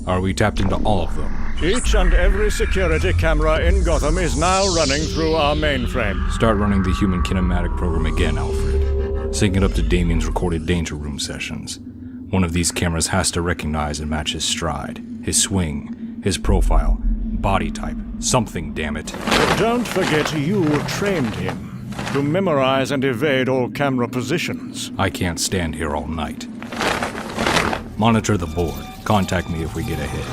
Are we tapped into all of them? Each and every security camera in Gotham is now running through our mainframe. Start running the human kinematic program again, Alfred. Sync it up to Damien's recorded danger room sessions. One of these cameras has to recognize and match his stride, his swing, his profile, body type, something, damn it. But don't forget you trained him to memorize and evade all camera positions. I can't stand here all night. Monitor the board. Contact me if we get a hit.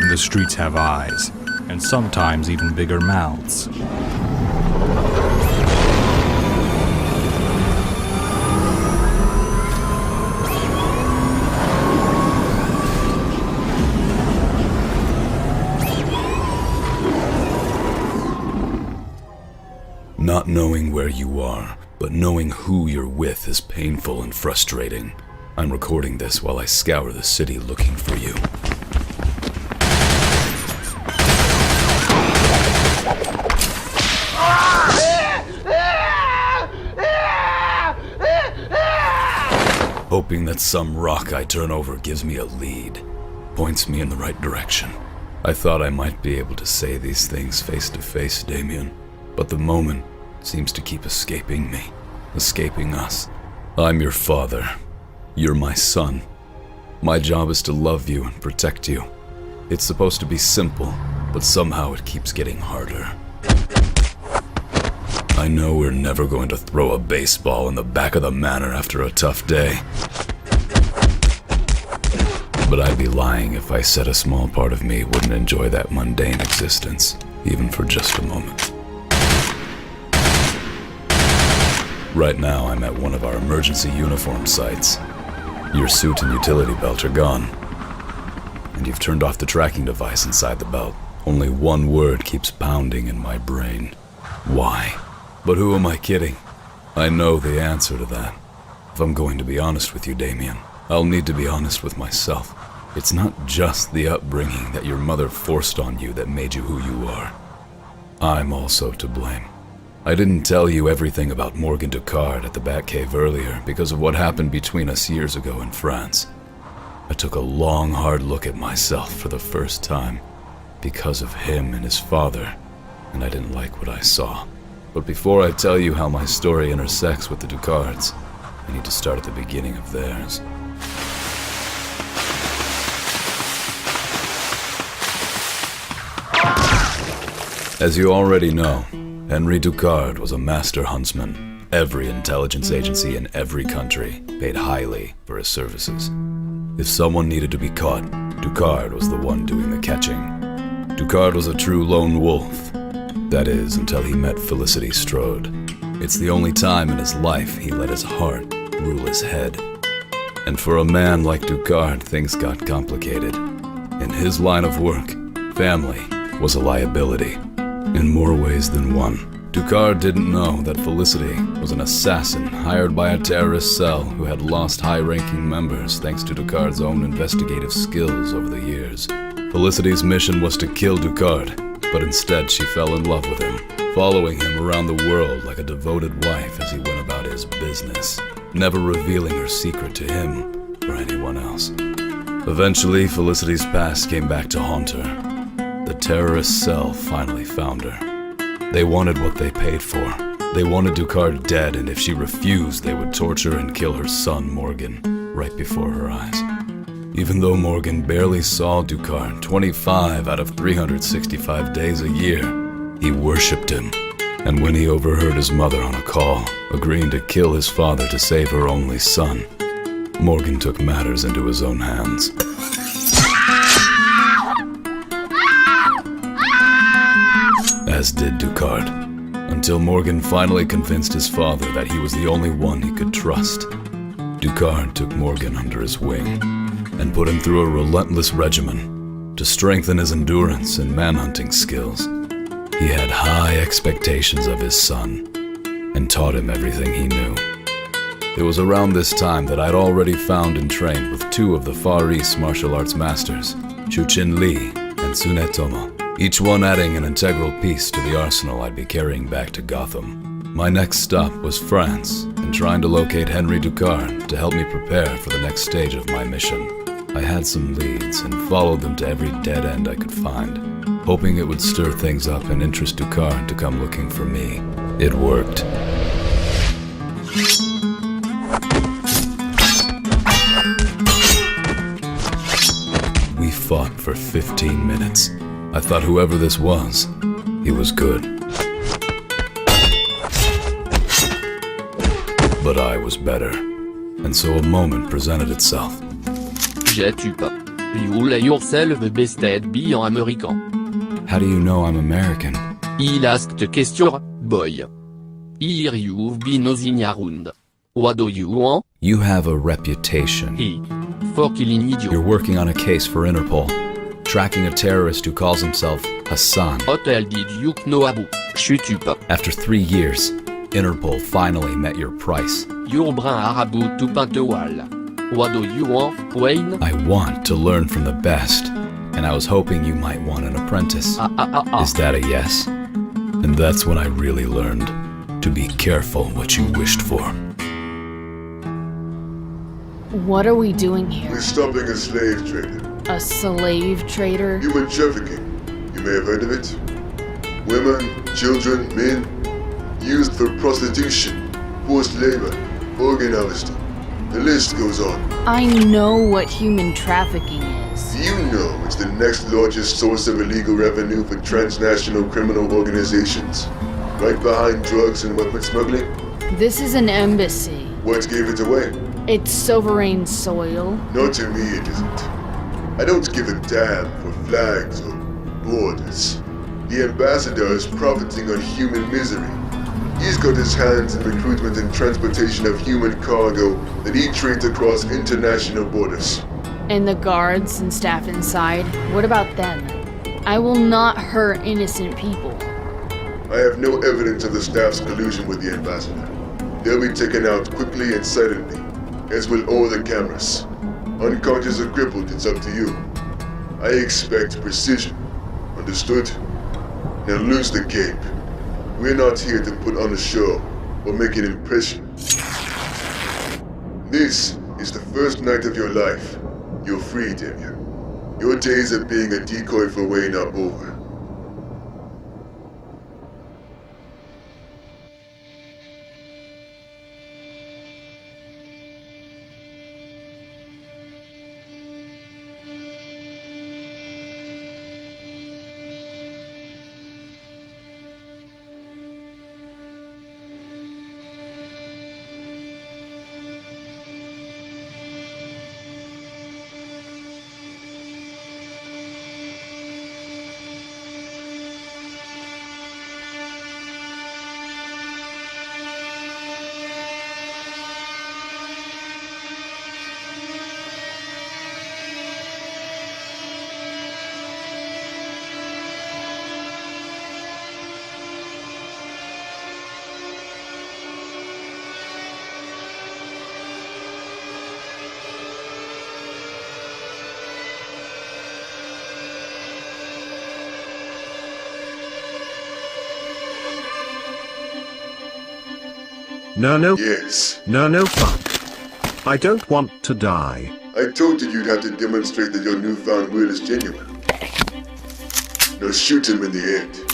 The streets have eyes, and sometimes even bigger mouths. Not knowing where you are, but knowing who you're with is painful and frustrating. I'm recording this while I scour the city looking for you. Hoping that some rock I turn over gives me a lead, points me in the right direction. I thought I might be able to say these things face to face, Damien, but the moment seems to keep escaping me, escaping us. I'm your father. You're my son. My job is to love you and protect you. It's supposed to be simple, but somehow it keeps getting harder. I know we're never going to throw a baseball in the back of the manor after a tough day. But I'd be lying if I said a small part of me wouldn't enjoy that mundane existence, even for just a moment. Right now, I'm at one of our emergency uniform sites. Your suit and utility belt are gone, and you've turned off the tracking device inside the belt. Only one word keeps pounding in my brain. Why? But who am I kidding? I know the answer to that. If I'm going to be honest with you, Damien, I'll need to be honest with myself. It's not just the upbringing that your mother forced on you that made you who you are. I'm also to blame. I didn't tell you everything about Morgan Ducard at the Batcave earlier because of what happened between us years ago in France. I took a long, hard look at myself for the first time because of him and his father, and I didn't like what I saw. But before I tell you how my story intersects with the Ducards, I need to start at the beginning of theirs. As you already know, Henry Ducard was a master huntsman. Every intelligence agency in every country paid highly for his services. If someone needed to be caught, Ducard was the one doing the catching. Ducard was a true lone wolf. That is, until he met Felicity Strode. It's the only time in his life he let his heart rule his head. And for a man like Ducard, things got complicated. In his line of work, family was a liability. In more ways than one. Ducard didn't know that Felicity was an assassin hired by a terrorist cell who had lost high-ranking members thanks to Ducard's own investigative skills over the years. Felicity's mission was to kill Ducard, but instead she fell in love with him, following him around the world like a devoted wife as he went about his business, never revealing her secret to him or anyone else. Eventually, Felicity's past came back to haunt her. The terrorist cell finally found her. They wanted what they paid for. They wanted Ducard dead, and if she refused, they would torture and kill her son, Morgan, right before her eyes. Even though Morgan barely saw Ducard 25 out of 365 days a year, he worshipped him. And when he overheard his mother on a call, agreeing to kill his father to save her only son, Morgan took matters into his own hands. As did Ducard, until Morgan finally convinced his father that he was the only one he could trust. Ducard took Morgan under his wing and put him through a relentless regimen to strengthen his endurance and manhunting skills. He had high expectations of his son and taught him everything he knew. It was around this time that I'd already found and trained with two of the Far East martial arts masters, Chuchin Lee and Sunetomo. each one adding an integral piece to the arsenal I'd be carrying back to Gotham. My next stop was France, and trying to locate Henry Ducard to help me prepare for the next stage of my mission. I had some leads and followed them to every dead end I could find, hoping it would stir things up and interest Ducard to come looking for me. It worked. We fought for 15 minutes. I thought whoever this was, he was good. But I was better, and so a moment presented itself. Je tue pas. You lay yourself bested be en américain. How do you know I'm American? Il asked question, boy. Here you've been nosing around. What do you want? You have a reputation. He. For killing idiot. You're working on a case for Interpol, tracking a terrorist who calls himself Hassan. Hotel did you know about? Je tue pas. After 3 years, Interpol finally met your price. Your brun arabout to pantewal. What do you want, Wayne? I want to learn from the best, and I was hoping you might want an apprentice. Is that a yes? And that's when I really learned to be careful what you wished for. What are we doing here? We're stopping a slave trader. A slave trader? Human trafficking. You may have heard of it. Women, children, men, used for prostitution, forced labor, organ harvesting. The list goes on. I know what human trafficking is. Do you know it's the next largest source of illegal revenue for transnational criminal organizations? Right behind drugs and weapon smuggling? This is an embassy. What gave it away? It's sovereign soil. No, to me it isn't. I don't give a damn for flags or borders. The ambassador is profiting on human misery. He's got his hands in recruitment and transportation of human cargo that he trades across international borders. And the guards and staff inside, what about them? I will not hurt innocent people. I have no evidence of the staff's collusion with the ambassador. They'll be taken out quickly and silently, as will all the cameras. Unconscious or crippled, it's up to you. I expect precision. Understood? Now lose the cape. We're not here to put on a show or make an impression. This is the first night of your life. You're free, Damien. Your days of being a decoy for Wayne are over. No. Yes. No, fuck. I don't want to die. I told you you'd have to demonstrate that your newfound will is genuine. Now shoot him in the head.